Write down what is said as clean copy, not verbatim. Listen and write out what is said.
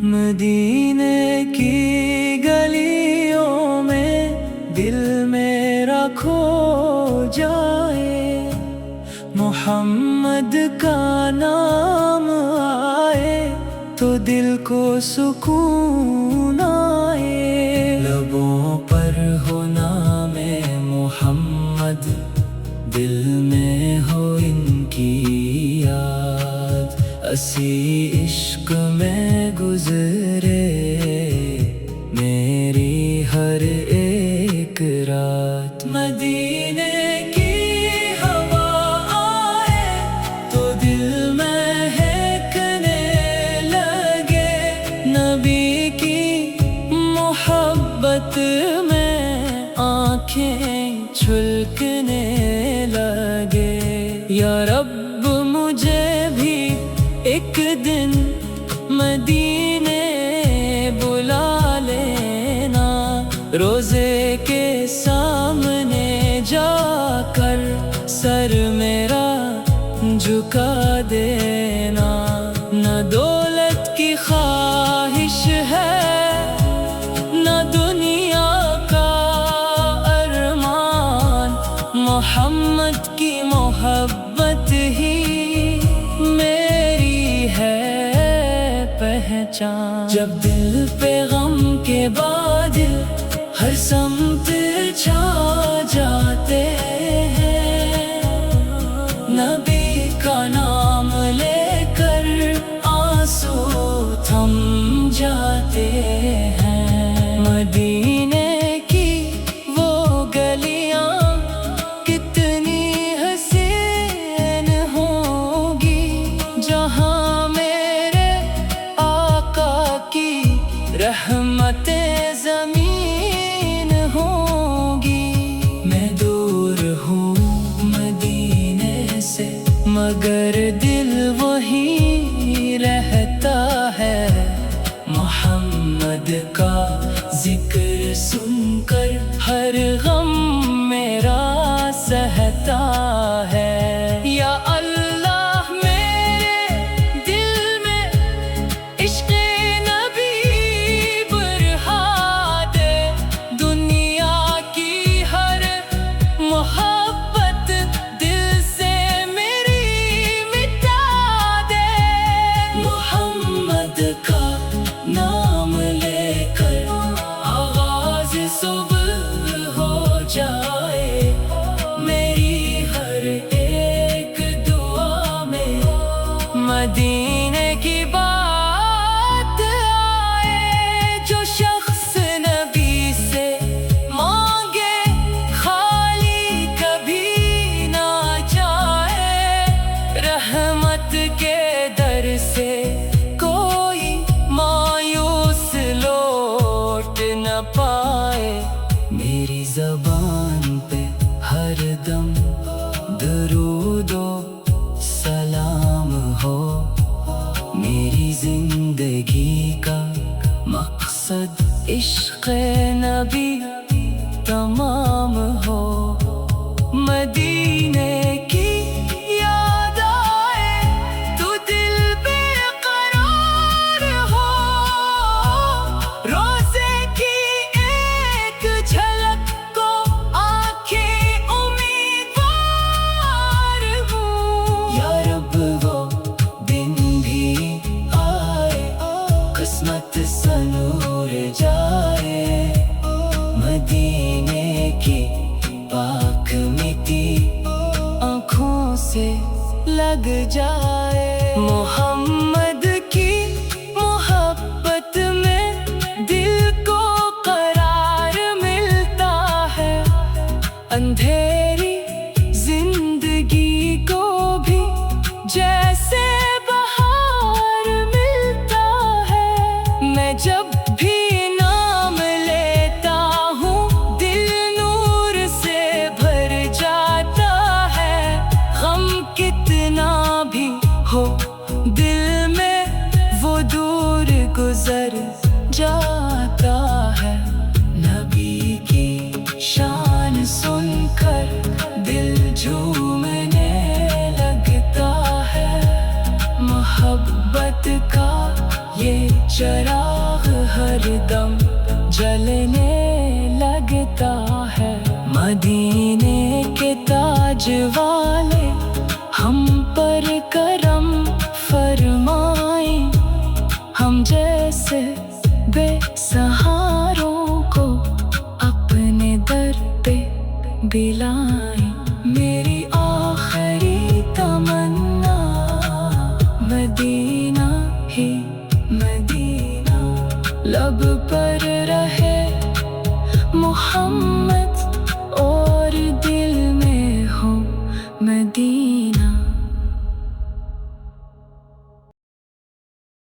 مدینے کی گلیوں میں دل میرا کھو جائے، محمد کا نام آئے تو دل کو سکون آئے۔ لبوں پر ہو نام محمد، دل میں ہو ان کی یاد، اسی عشق میں گزرے میری ہر ایک رات۔ مدینے کی ہوا آئے تو دل مہکنے لگے، نبی کی محبت میں آنکھیں چھلکنے لگے۔ یا رب مجھے بھی ایک دن مدینے بلا لینا، روزے کے سامنے جا کر سر میرا جھکا دینا۔ نہ دولت کی خواہش ہے نہ دنیا کا ارمان، محمد کی محبت ہی میری ہے پہچان۔ جب دل پہ غم کے بادل ہر سمت چھا جاتے ہیں، نبی کا نام لے کر آنسو تھم جاتے ہیں۔ مدینے کی وہ گلیاں کتنی حسین ہوں گی، جہاں میرے آقا کی رحمتیں زمین ہوں گی۔ میں دور ہوں مدینے سے مگر دل وہیں رہتا ہے، محمد کا ذکر سن کر ہر غم میرا سہتا ہے۔ یا اللہ میرے دل میں عشق نبی برہا دے، دنیا کی ہر محبت دل سے میری مٹا دے۔ محمد کا نام لے کر آغاز صبح ہو جائے، میری ہر ایک دعا میں مدینے کی بات آئے۔ جو شخص نبی سے مانگے خالی کبھی نہ جائے، رحمت کے در سے کوئی مایوس لوٹ نہ پائے۔ میری زبان پہ ہر دم درود و سلام ہو، میری زندگی کا مقصد عشق نبی تمام ہو۔ مدینے کی یاد آئے تو دل بے قرار ہو، روزے کی ایک جھلک کو آنکھیں امیدوار ہوں۔ یا رب وہ دن بھی آئے، قسمت سنور جائے، مدینے کی پاک مٹی آنکھوں سے لگ جائے۔ محمد کی محبت میں دل کو قرار ملتا ہے، اندھیری زندگی کو بھی جیسے بہار ملتا ہے۔ میں جب بھی نام لیتا ہوں دل نور سے بھر جاتا ہے، غم کتنا بھی ہو دل میں وہ دور گزر جاتا ہے۔ نبی کی شان فوج والے ہم پر کرم فرمائیں، ہم جیسے بے سہاروں کو اپنے در پہ بلائیں۔ میری آخری تمنا مدینہ ہی مدینہ، لب پر رہے محمد